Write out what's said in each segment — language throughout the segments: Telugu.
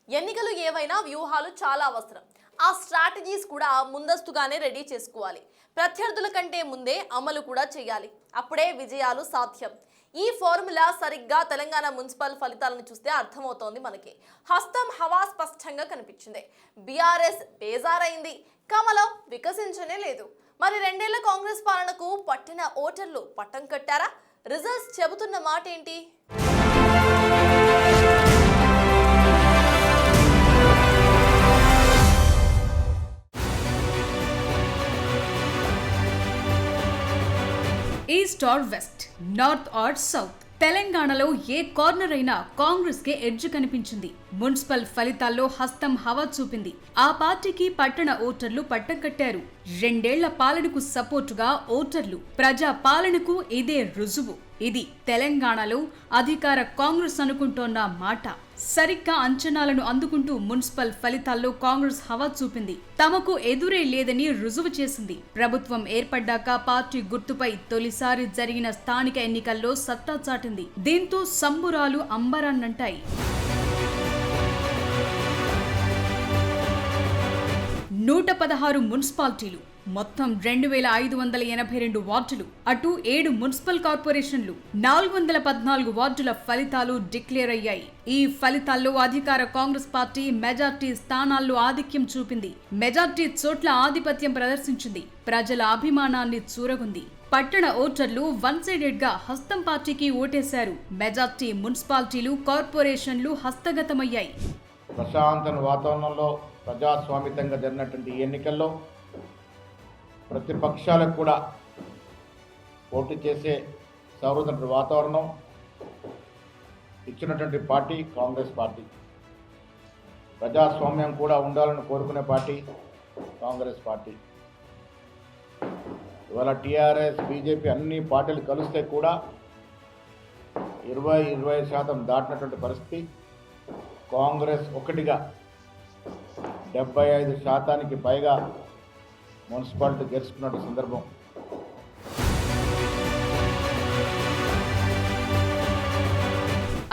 ఎన్నికలు ఏవైనా వ్యూహాలు చాలా అవసరం. ఆ స్ట్రాటజీస్ కూడా ముందస్తుగానే రెడీ చేసుకోవాలి. ప్రత్యర్థుల కంటే ముందే అమలు కూడా చేయాలి. అప్పుడే విజయాలు సాధ్యం. ఈ ఫార్ములా సరిగ్గా తెలంగాణ మున్సిపల్ ఫలితాలను చూస్తే అర్థమవుతోంది మనకి. హస్తం హవా స్పష్టంగా కనిపించింది. బీఆర్ఎస్ బేజారైంది, కమలం వికసించనే లేదు. మరి 2 ఏళ్ల కాంగ్రెస్ పాలనకు పట్టిన ఓటర్లు పట్టం కట్టారా? రిజల్ట్స్ చెబుతున్న మాట ఏంటి? East or west, north are south, తెలంగాణలో ఏ కార్నర్ అయినా కాంగ్రెస్ కే ఎడ్జ్ కనిపించింది. మున్సిపల్ ఫలితాల్లో హస్తం హవా చూపింది. ఆ పార్టీకి పట్టణ ఓటర్లు పట్టం కట్టారు. 2 ఏళ్ల పాలనకు సపోర్టుగా ఓటర్లు, ప్రజా పాలనకు ఇదే రుజువు. ఇది తెలంగాణలో అధికార కాంగ్రెస్ అనుకుంటోన్న మాట. సరిగ్గా అంచనాలను అందుకుంటూ మున్సిపల్ ఫలితాల్లో కాంగ్రెస్ హవా చూపింది. తమకు ఎదురే లేదని రుజువు చేసింది. ప్రభుత్వం ఏర్పడ్డాక పార్టీ గుర్తుపై తొలిసారి జరిగిన స్థానిక ఎన్నికల్లో సత్తా చాటింది. దీంతో సంబురాలు అంబరాన్నంటాయి. 116 మున్సిపాలిటీలు, మొత్తం 2582 వార్డులు, అటు 7 మున్సిపల్ కార్పొరేషన్లు, 414 వార్డుల ఫలితాలు డిక్లేర్ అయ్యాయి. ఈ ఫలితాల్లో అధికార కాంగ్రెస్ పార్టీ మెజార్టీ స్థానాల్లో ఆధిక్యం చూపింది. మెజార్టీ చోట్ల ఆధిపత్యం ప్రదర్శించింది. ప్రజల అభిమానాన్ని చూరగొంది. పట్టణ ఓటర్లు వన్ సైడెడ్ గా హస్తం పార్టీకి ఓటేశారు. మెజార్టీ మున్సిపాలిటీలు, కార్పొరేషన్లు హస్తగతమయ్యాయి. ప్రశాంత వాతావరణంలో ప్రజాస్వామికంగా జరిగినటువంటి ఎన్నికల్లో ప్రతిపక్షాలకు కూడా పోటీ చేసే సౌహృదమైన వాతావరణం ఇచ్చినటువంటి పార్టీ కాంగ్రెస్ పార్టీ. ప్రజాస్వామ్యం కూడా ఉండాలని కోరుకునే పార్టీ కాంగ్రెస్ పార్టీ. ఇవాళ టీఆర్ఎస్, బీజేపీ అన్ని పార్టీలు కలిస్తే కూడా 20-25% దాటినటువంటి పరిస్థితి. కాంగ్రెస్ ఒకటిగా 75% పైగా మున్సిపాలిటీ గెలుచుకున్న సందర్భం.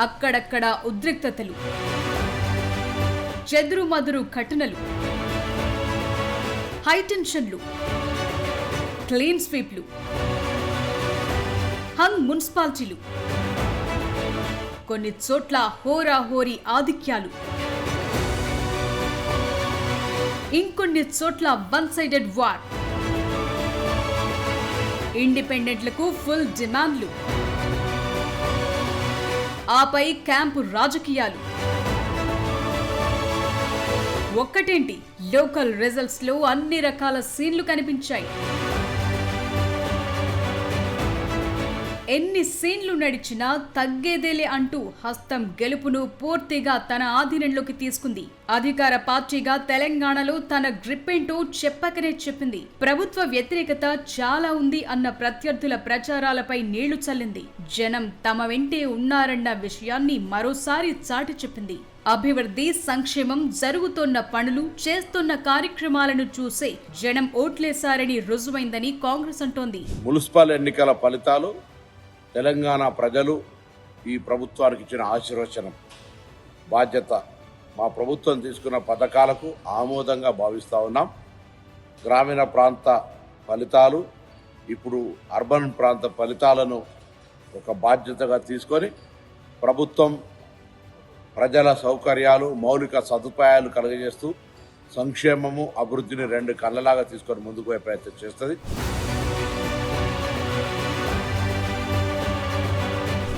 అక్కడక్కడ ఉద్రిక్తతలు, చెదురుమదురు ఘటనలు, హైటెన్షన్లు, క్లీన్ స్వీప్లు, హంగ్ మున్సిపాలిటీలు, కొన్ని చోట్ల హోరాహోరీ ఆధిక్యాలు, ఇంకొన్ని చోట్ల వన్ సైడెడ్ వార్, ఇండిపెండెంట్లకు ఫుల్ డిమాండ్లు, ఆపై క్యాంపు రాజకీయాలు. ఒక్కటేంటి, లోకల్ రిజల్ట్స్ లో అన్ని రకాల సీన్లు కనిపించాయి. ఎన్ని సీన్లు నడిచినా తగ్గేదేలే అంటూ హస్తం గెలుపును పూర్తిగా తన ఆధీనంలోకి తీసుకుంది. అధికార పార్టీగా తెలంగాణలో తన గ్రిప్ ఏంటో చెప్పకనే చెప్పింది. ప్రభుత్వ వ్యతిరేకత చాలా ఉంది అన్న ప్రత్యర్థుల ప్రచారాలపై నీళ్లు చల్లింది. జనం తమ వెంటే ఉన్నారన్న విషయాన్ని మరోసారి చాటి చెప్పింది. అభివృద్ధి, సంక్షేమం, జరుగుతున్న పనులు, చేస్తున్న కార్యక్రమాలను చూసే జనం ఓట్లేశారని రుజువైందని కాంగ్రెస్ అంటోంది. మున్సిపల్ ఎన్నికల ఫలితాలు తెలంగాణ ప్రజలు ఈ ప్రభుత్వానికి ఇచ్చిన ఆశీర్వచనం, బాధ్యత. మా ప్రభుత్వం తీసుకున్న పథకాలకు ఆమోదంగా భావిస్తూ ఉన్నాం. గ్రామీణ ప్రాంత ఫలితాలు, ఇప్పుడు అర్బన్ ప్రాంత ఫలితాలను ఒక బాధ్యతగా తీసుకొని ప్రభుత్వం ప్రజల సౌకర్యాలు, మౌలిక సదుపాయాలు కలుగజేస్తూ సంక్షేమము, అభివృద్ధిని 2 కళ్ళలాగా తీసుకొని ముందుకు పోయే ప్రయత్నం చేస్తుంది.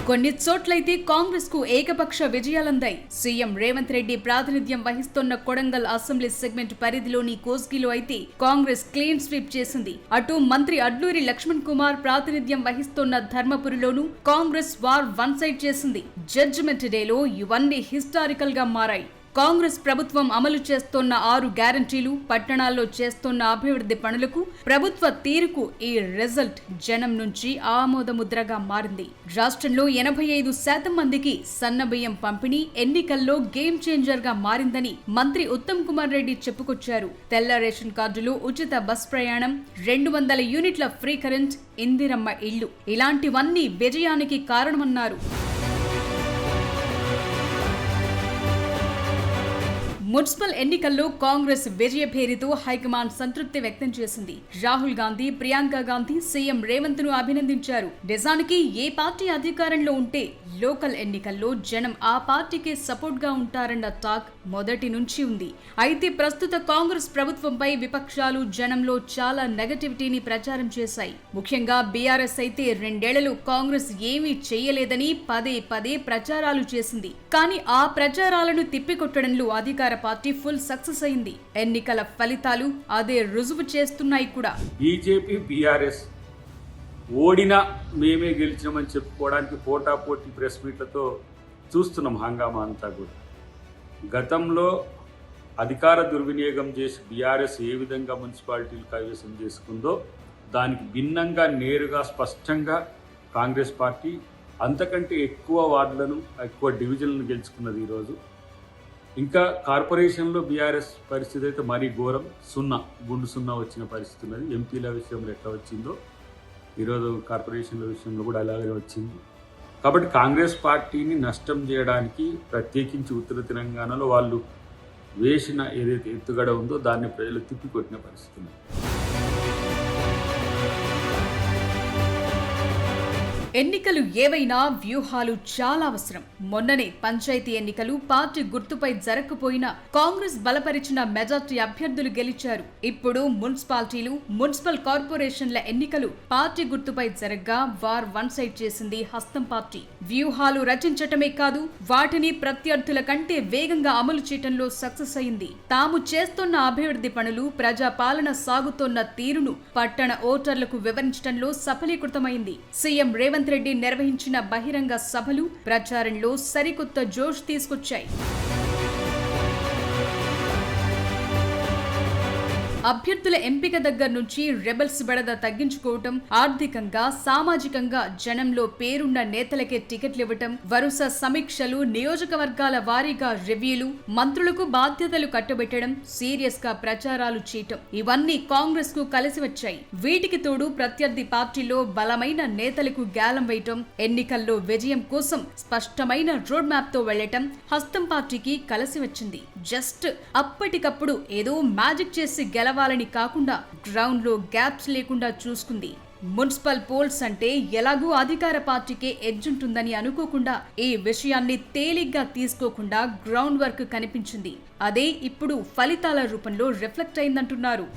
కొన్ని చోట్లయితే కాంగ్రెస్ కు ఏకపక్ష విజయాలందాయి. సీఎం రేవంత్ రెడ్డి ప్రాతినిధ్యం వహిస్తున్న కొడంగల్ అసెంబ్లీ సెగ్మెంట్ పరిధిలోని కోస్గిలో అయితే కాంగ్రెస్ క్లీన్ స్వీప్ చేసింది. అటు మంత్రి అడ్లూరి లక్ష్మణ్ కుమార్ ప్రాతినిధ్యం వహిస్తున్న ధర్మపురిలోనూ కాంగ్రెస్ వార్ వన్ సైడ్ చేసింది. జడ్జిమెంట్ డేలో ఇవన్నీ హిస్టారికల్ గా మారాయి. కాంగ్రెస్ ప్రభుత్వం అమలు చేస్తున్న 6 గ్యారంటీలు, పట్టణాల్లో చేస్తున్న అభివృద్ధి పనులకు, ప్రభుత్వ తీరుకు ఈ రిజల్ట్ జనం నుంచి ఆమోదముద్రగా మారింది. రాష్ట్రంలో 85% మందికి సన్నబియ్యం పంపిణీ ఎన్నికల్లో గేమ్ చేంజర్ గా మారిందని మంత్రి ఉత్తమ్ కుమార్ రెడ్డి చెప్పుకొచ్చారు. తెల్ల రేషన్ కార్డులు, ఉచిత బస్ ప్రయాణం, 200 యూనిట్ల ఫ్రీ కరెంట్, ఇందిరమ్మ ఇళ్లు ఇలాంటివన్నీ విజయానికి కారణమన్నారు. మున్సిపల్ ఎన్నికల్లో కాంగ్రెస్ విజయభేరితో హైకమాండ్ సంతృప్తి వ్యక్తం చేసింది. రాహుల్ గాంధీ, ప్రియాంక గాంధీ సీఎం రేవంత్ ను అభినందించారు. నిజానికి ఏ పార్టీ అధికారంలో ఉంటే లోకల్ ఎన్నికల్లో జనం ఆ పార్టీకి సపోర్ట్ గా ఉంటారన్న టాక్ మొదటి నుంచి ఉంది. అయితే ప్రస్తుత కాంగ్రెస్ ప్రభుత్వంపై విపక్షాలు జనంలో చాలా నెగటివిటీని ప్రచారం చేశాయి. ముఖ్యంగా బీఆర్ఎస్ అయితే 2 ఏళ్లలో కాంగ్రెస్ ఏమీ చేయలేదని పదే పదే ప్రచారాలు చేసింది. కానీ ఆ ప్రచారాలను తిప్పికొట్టడంలో అధికార పార్టీ ఫుల్ సక్సెస్ అయింది. ఎన్నికల ఫలితాలు అదే రుజువు చేస్తున్నాయి కూడా. బీజేపీ, బీఆర్ఎస్ ఓడినా మేమే గెలిచినామని చెప్పుకోవడానికి పోటాపోటీ ప్రెస్ మీట్లతో చూస్తున్నాం హంగామా అంతా కూడా. గతంలో అధికార దుర్వినియోగం చేసి బీఆర్ఎస్ ఏ విధంగా మున్సిపాలిటీలు కైవసం చేసుకుందో దానికి భిన్నంగా నేరుగా స్పష్టంగా కాంగ్రెస్ పార్టీ అంతకంటే ఎక్కువ వార్డులను, ఎక్కువ డివిజన్లను గెలుచుకున్నది ఈరోజు. ఇంకా కార్పొరేషన్లో బీఆర్ఎస్ పరిస్థితి అయితే మరీ ఘోరం, గుండు సున్నా వచ్చిన పరిస్థితి ఉన్నది. ఎంపీల విషయంలో ఎట్లా వచ్చిందో ఈరోజు కార్పొరేషన్ల విషయంలో కూడా అలాగే వచ్చింది. కాబట్టి కాంగ్రెస్ పార్టీని నష్టం చేయడానికి ప్రత్యేకించి ఉత్తర తెలంగాణలో వాళ్ళు వేసిన ఏదైతే ఎత్తుగడ ఉందో దాన్ని ప్రజలు తిప్పికొట్టిన పరిస్థితి ఉంది. ఎన్నికలు ఏవైనా వ్యూహాలు చాలా అవసరం. మొన్ననే పంచాయతీ ఎన్నికలు పార్టీ గుర్తుపై జరగకపోయినా కాంగ్రెస్ బలపరిచిన మెజార్టీ అభ్యర్థులు గెలిచారు. ఇప్పుడు మున్సిపాలిటీలు, మున్సిపల్ కార్పొరేషన్ల ఎన్నికలు పార్టీ గుర్తుపై జరగ్గా వార్ వన్ సైడ్ చేసింది హస్తం పార్టీ. వ్యూహాలు రచించటమే కాదు, వాటిని ప్రత్యర్థుల కంటే వేగంగా అమలు చేయటంలో సక్సెస్ అయింది. తాము చేస్తున్న అభివృద్ధి పనులు, ప్రజా పాలన సాగుతోన్న తీరును పట్టణ ఓటర్లకు వివరించడంలో సఫలీకృతమైంది. సీఎం రేవంత్ రెడ్డి నిర్వహించిన బహిరంగ సభలు ప్రచారంలో సరికొత్త జోష్ తీసుకొచ్చాయి. అభ్యర్థుల ఎంపిక దగ్గర నుంచి రెబల్స్ బెడద తగ్గించుకోవటం, ఆర్థికంగా, సామాజికంగా జనంలో పేరున్న నేతలకే టికెట్లు ఇవ్వటం, వరుస సమీక్షలు, నియోజకవర్గాల వారీగా రివ్యూలు, మంత్రులకు బాధ్యతలు కట్టబెట్టడం, సీరియస్ గా ప్రచారాలు చేయటం ఇవన్నీ కాంగ్రెస్ కు కలిసి వచ్చాయి. వీటికి తోడు ప్రత్యర్థి పార్టీలో బలమైన నేతలకు గ్యాలం వేయటం, ఎన్నికల్లో విజయం కోసం స్పష్టమైన రోడ్ మ్యాప్ తో వెళ్లటం హస్తం పార్టీకి కలిసి వచ్చింది. జస్ట్ అప్పటికప్పుడు ఏదో మ్యాజిక్ చేసి గెలవాలని కాకుండా గ్రౌండ్ లో గ్యాప్స్ లేకుండా చూసుకుంది. మున్సిపల్ పోల్స్ అంటే ఎలాగూ అధికార పార్టీకే ఎడ్జ్ ఉంటుందని అనుకోకుండా, ఈ విషయాన్ని తేలిగ్గా తీసుకోకుండా గ్రౌండ్ వర్క్ కనిపించింది. అదే ఇప్పుడు ఫలితాల రూపంలో రిఫ్లెక్ట్ అయిందంటున్నారు.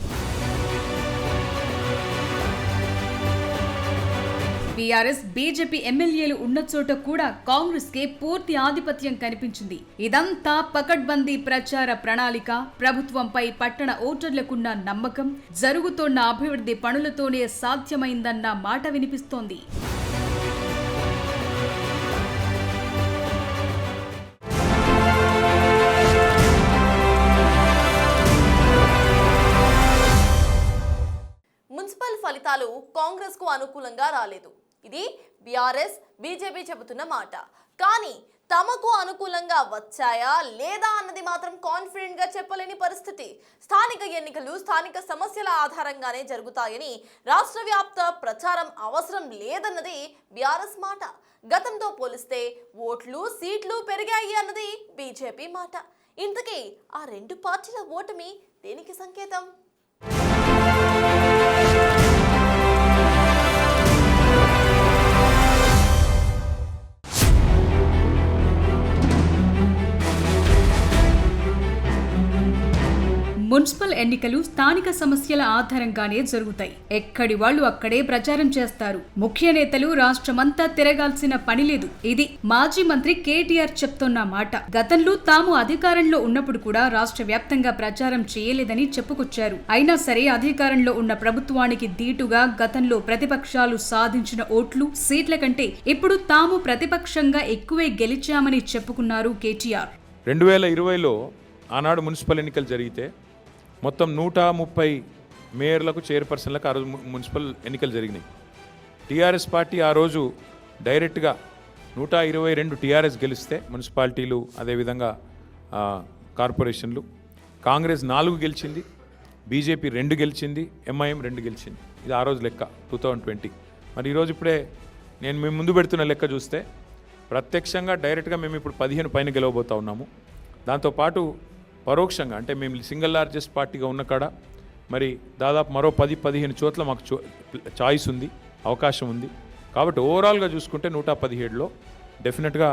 బీఆర్ఎస్, బీజేపీ ఎమ్మెల్యేలు ఉన్న చోట కూడా కాంగ్రెస్ కే పూర్తి ఆధిపత్యం కనిపించింది. ఇదంతా పకడ్బందీ ప్రచార ప్రణాళిక, ప్రభుత్వంపై పట్టణ ఓటర్లకున్న నమ్మకం, జరుగుతోన్న అభివృద్ధి పనులతోనే సాధ్యమైందన్న మాట వినిపిస్తోంది. మున్సిపల్ ఫలితాలు కాంగ్రెస్ కు అనుకూలంగా రాలేదు. ఇది బీఆర్ఎస్, బీజేపీ చెబుతున్న మాట. కానీ తమకు అనుకూలంగా వచ్చాయా లేదా అన్నది మాత్రం కాన్ఫిడెంట్ గా చెప్పలేని పరిస్థితి. స్థానిక ఎన్నికలు స్థానిక సమస్యల ఆధారంగానే జరుగుతాయని రాష్ట్ర వ్యాప్త ప్రచారం అవసరం లేదన్నది బీఆర్ఎస్ మాట. గతంతో పోలిస్తే ఓట్లు, సీట్లు పెరిగాయి అన్నది బీజేపీ మాట. ఇంతకీ ఆ 2 పార్టీల ఓటమి దేనికి సంకేతం? మున్సిపల్ ఎన్నికలు స్థానిక సమస్యల ఆధారంగానే జరుగుతాయి. ఎక్కడి వాళ్ళు అక్కడే ప్రచారం చేస్తారు. ముఖ్య నేతలు రాష్ట్రమంతా తిరగాల్సిన పని లేదు. ఇది మాజీ మంత్రి కేటీఆర్ చెప్తున్న మాట. గతంలో తాము అధికారంలో ఉన్నప్పుడు కూడా రాష్ట్ర వ్యాప్తంగా ప్రచారం చేయలేదని చెప్పుకొచ్చారు. అయినా సరే అధికారంలో ఉన్న ప్రభుత్వానికి దీటుగా గతంలో ప్రతిపక్షాలు సాధించిన ఓట్లు, సీట్ల కంటే ఇప్పుడు తాము ప్రతిపక్షంగా ఎక్కువే గెలిచామని చెప్పుకున్నారు కేటీఆర్. 2020లో ఆనాడు మున్సిపల్ ఎన్నికలు జరిగితే మొత్తం 130 మేయర్లకు, చైర్పర్సన్లకు ఆ రోజు మున్సిపల్ ఎన్నికలు జరిగినాయి. టీఆర్ఎస్ పార్టీ ఆ రోజు డైరెక్ట్గా 122 టీఆర్ఎస్ గెలిస్తే మున్సిపాలిటీలు, అదేవిధంగా కార్పొరేషన్లు, కాంగ్రెస్ 4 గెలిచింది, బీజేపీ 2 గెలిచింది, ఎంఐఎం 2 గెలిచింది. ఇది ఆ రోజు లెక్క 2020. మరి ఈరోజు ఇప్పుడే నేను మేము ముందు పెడుతున్న లెక్క చూస్తే ప్రత్యక్షంగా డైరెక్ట్గా మేము ఇప్పుడు 15 పైన గెలవబోతా ఉన్నాము. దాంతోపాటు పరోక్షంగా అంటే మేము సింగిల్ లార్జెస్ట్ పార్టీగా ఉన్న కాడ మరి దాదాపు మరో 10-15 చోట్ల మాకు చాయిస్ ఉంది, అవకాశం ఉంది. కాబట్టి ఓవరాల్గా చూసుకుంటే 117లో డెఫినెట్గా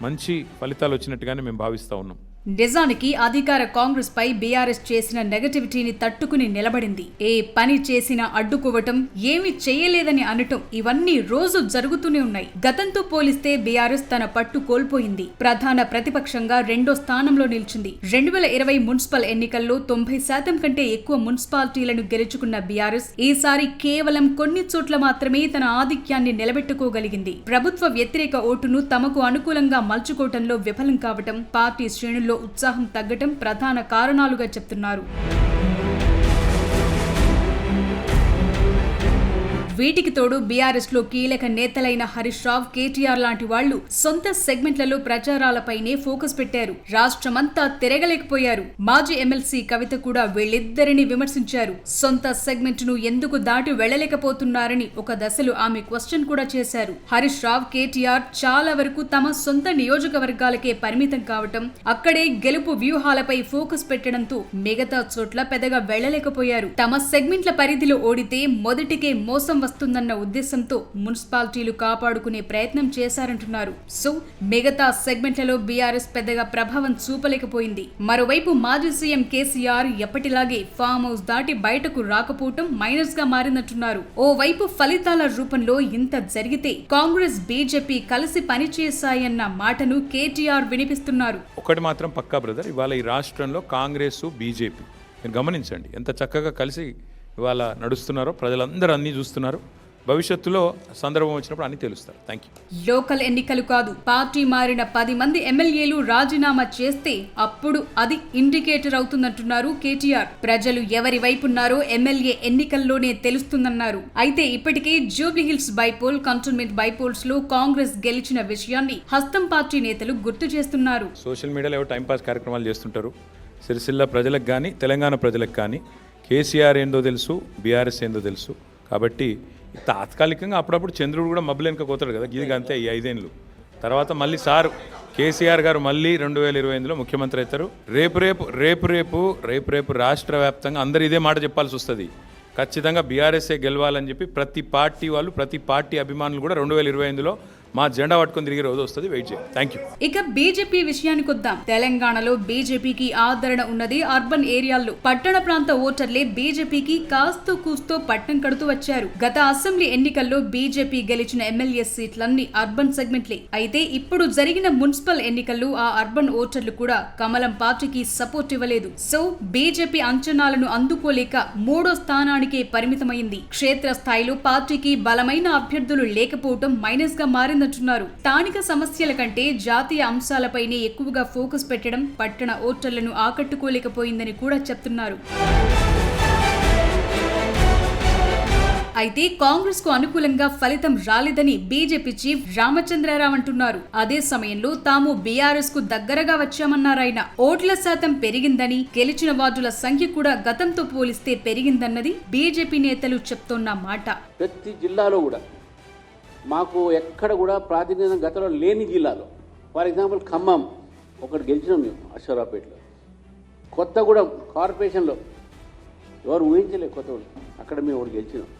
మంచి ఫలితాలు వచ్చినట్టుగానే మేము భావిస్తూ ఉన్నాం. నిజానికి అధికార కాంగ్రెస్ పై బీఆర్ఎస్ చేసిన నెగటివిటీని తట్టుకుని నిలబడింది. ఏ పని చేసినా అడ్డుకోవటం, ఏమీ చేయలేదని అనటం ఇవన్నీ రోజు జరుగుతూనే ఉన్నాయి. గతంతో పోలిస్తే బీఆర్ఎస్ తన పట్టు కోల్పోయింది. ప్రధాన ప్రతిపక్షంగా 2వ స్థానంలో నిలిచింది. 2020 మున్సిపల్ ఎన్నికల్లో 90% కంటే ఎక్కువ మున్సిపాలిటీలను గెలుచుకున్న బీఆర్ఎస్ ఈసారి కేవలం కొన్ని చోట్ల మాత్రమే తన ఆధిక్యాన్ని నిలబెట్టుకోగలిగింది. ప్రభుత్వ వ్యతిరేక ఓటును తమకు అనుకూలంగా మలుచుకోవటంలో విఫలం కావటం, పార్టీ శ్రేణుల్లో ఉత్సాహం తగ్గటం ప్రధాన కారణాలుగా చెప్తున్నారు. వీటికి తోడు బీఆర్ఎస్ లో కీలక నేతలైన హరీష్ రావు, కేటీఆర్ లాంటి వాళ్లు సొంత సెగ్మెంట్లలో ప్రచారాలపైనే ఫోకస్ పెట్టారు. రాష్ట్రమంతా తిరగలేకపోయారు. మాజీ ఎమ్మెల్సీ కవిత కూడా వీళ్ళిద్దరిని విమర్శించారు. సొంత సెగ్మెంట్ ను ఎందుకు దాటి వెళ్లలేకపోతున్నారని ఒక దశలో ఆమె క్వశ్చన్ కూడా చేశారు. హరీష్ రావు, కేటీఆర్ చాలా వరకు తమ సొంత నియోజకవర్గాలకే పరిమితం కావటం, అక్కడే గెలుపు వ్యూహాలపై ఫోకస్ పెట్టడంతో మిగతా చోట్ల పెద్దగా వెళ్లలేకపోయారు. తమ సెగ్మెంట్ల పరిధిలో ఓడితే మొదటికే మోసం వస్తుందన్న ఉద్దేశంతో మున్సిపాలిటీలు కాపాడుకునే ప్రయత్నం చేశారంటున్నారు. సో మిగతా సెగ్మెంట్లలో బీఆర్ఎస్ పెద్దగా ప్రభావం చూపలేకపోయింది. మరోవైపు మాజీ సీఎం కేసీఆర్ ఎప్పటిలాగే ఫామ్ హౌస్ దాటి బయటకు రాకపోవటం మైనస్ గా మారిందంటున్నారు. ఓవైపు ఫలితాల రూపంలో ఇంత జరిగితే కాంగ్రెస్, బీజేపీ కలిసి పనిచేశాయన్న మాటను కేటీఆర్ వినిపిస్తున్నారు. ఒకటి మాత్రం పక్కా బ్రదర్, ఇవాళ ఈ రాష్ట్రంలో కాంగ్రెస్, బీజేపీ మీరు గమనించండి ఎంత చక్కగా కలిసి ఇవాళ నడుస్తున్నారో. ప్రజలందరూ అన్నీ చూస్తున్నారు. భవిష్యత్తులో సందర్భం వచ్చినప్పుడు అన్ని తెలుస్తారు. Thank you. లోకల్ ఎన్నికలు కాదు, పార్టీ మారిన 10 మంది ఎమ్మెల్యేలు రాజీనామా చేస్తే అప్పుడు అది ఇండికేటర్ అవుతుందంటున్నారు కేటీఆర్. ప్రజలు ఎవరి వైపున్నారో ఎమ్మెల్యే ఎన్నికల్లోనే తెలుస్తుందన్నారు. అయితే ఇప్పటికే జూబ్లీహిల్స్ బైపోల్, కంటోన్మెంట్ బైపోల్స్ లో కాంగ్రెస్ గెలిచిన విషయాన్ని హస్తం పార్టీ నేతలు గుర్తు చేస్తున్నారు. సోషల్ మీడియాలో ఏవో టైంపాస్ కార్యక్రమాలు చేస్తుంటారు. సిరిసిల్ల ప్రజలకు కానీ తెలంగాణ ప్రజలకు కానీ కేసీఆర్ ఏందో తెలుసు, బీఆర్ఎస్ ఏందో తెలుసు. కాబట్టి తాత్కాలికంగా అప్పుడప్పుడు చంద్రుడు కూడా మబ్బులు వెనుక పోతాడు కదా, ఇది అంతే. ఈ 5 ఏళ్ళు తర్వాత మళ్ళీ సార్ కేసీఆర్ గారు మళ్ళీ 2028లో ముఖ్యమంత్రి అవుతారు. రేపు రాష్ట్ర వ్యాప్తంగా అందరూ ఇదే మాట చెప్పాల్సి వస్తుంది. ఖచ్చితంగా బీఆర్ఎస్ఏ గెలవాలని చెప్పి ప్రతి పార్టీ వాళ్ళు, ప్రతి పార్టీ అభిమానులు కూడా 2025లో మా జెండా పట్టుకొని తిరిగే రోజు వస్తుంది. వెయిట్ చేయండి. Thank you. ఇక బీజేపీ విషయానికి వద్దాం. తెలంగాణలో బీజేపీకి ఆదరణ ఉన్నది అర్బన్ ఏరియాల్లో. పట్టణ ప్రాంత ఓటర్లే బీజేపీకి కాస్తో కూస్తో పట్టం కడుతూ వచ్చారు. గత అసెంబ్లీ ఎన్నికల్లో బీజేపీ గెలిచిన ఎమ్మెల్యే సీట్లన్నీ అర్బన్ సెగ్మెంట్లే. అయితే ఇప్పుడు జరిగిన మున్సిపల్ ఎన్నికల్లో ఆ అర్బన్ ఓటర్లు కూడా కమలం పార్టీకి సపోర్ట్ ఇవ్వలేదు. సో బీజేపీ అంచనాలను అందుకోలేక 3వ స్థానానికే పరిమితమైంది. క్షేత్రస్థాయిలో పార్టీకి బలమైన అభ్యర్థులు లేకపోవడం మైనస్ గా మారింది అంటున్నారు. స్థానిక సమస్యల కంటే జాతీయ అంశాలపైనే ఎక్కువగా ఫోకస్ పెట్టడం పట్టణ ఓటర్లను ఆకట్టుకోలేకపోయిందని కూడా చెప్తున్నారు. అయితే కాంగ్రెస్ కు అనుకూలంగా ఫలితం రాలేదని బీజేపీ చీఫ్ రామచంద్రరావు అంటున్నారు. అదే సమయంలో తాము బీఆర్ఎస్ కు దగ్గరగా వచ్చామన్నారాయన. ఓట్ల శాతం పెరిగిందని, గెలిచిన వార్డుల సంఖ్య కూడా గతంతో పోలిస్తే పెరిగిందన్నది బీజేపీ నేతలు చెప్తోన్న మాట. ప్రతి జిల్లాలో కూడా మాకు ఎక్కడ కూడా ప్రాతినిధ్యం గతంలో లేని జిల్లాలో, ఫర్ ఎగ్జాంపుల్ ఖమ్మం ఒకటి గెలిచినాం మేము, అశ్వరావుపేటలో. కొత్తగూడెం కార్పొరేషన్లో ఎవరు ఊహించలేదు, కొత్తగూడెం అక్కడ మేము ఒకటి గెలిచినాం.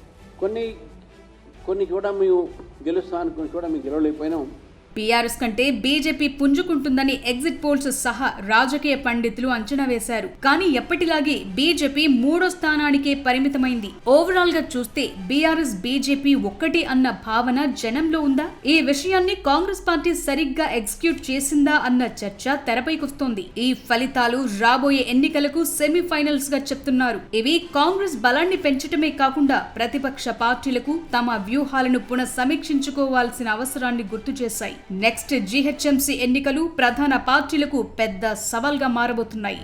కొన్ని కూడా మేము గెలుస్తాను, కొన్ని కూడా మేము గెలవలేకపోయినాం. బీఆర్ఎస్ కంటే బీజేపీ పుంజుకుంటుందని ఎగ్జిట్ పోల్స్ సహా రాజకీయ పండితులు అంచనా వేశారు. కానీ ఎప్పటిలాగే బీజేపీ 3వ స్థానానికే పరిమితమైంది. ఓవరాల్ గా చూస్తే బీఆర్ఎస్, బీజేపీ ఒక్కటి అన్న భావన జనంలో ఉందా? ఈ విషయాన్ని కాంగ్రెస్ పార్టీ సరిగ్గా ఎగ్జిక్యూట్ చేసిందా అన్న చర్చ తెరపైకొస్తోంది. ఈ ఫలితాలు రాబోయే ఎన్నికలకు సెమీఫైనల్స్ గా చెప్తున్నారు. ఇవి కాంగ్రెస్ బలాన్ని పెంచటమే కాకుండా ప్రతిపక్ష పార్టీలకు తమ వ్యూహాలను పునఃసమీక్షించుకోవాల్సిన అవసరాన్ని గుర్తు చేశాయి. నెక్స్ట్ జీహెచ్ఎంసీ ఎన్నికలు ప్రధాన పార్టీలకు పెద్ద సవాల్గా మారబోతున్నాయి.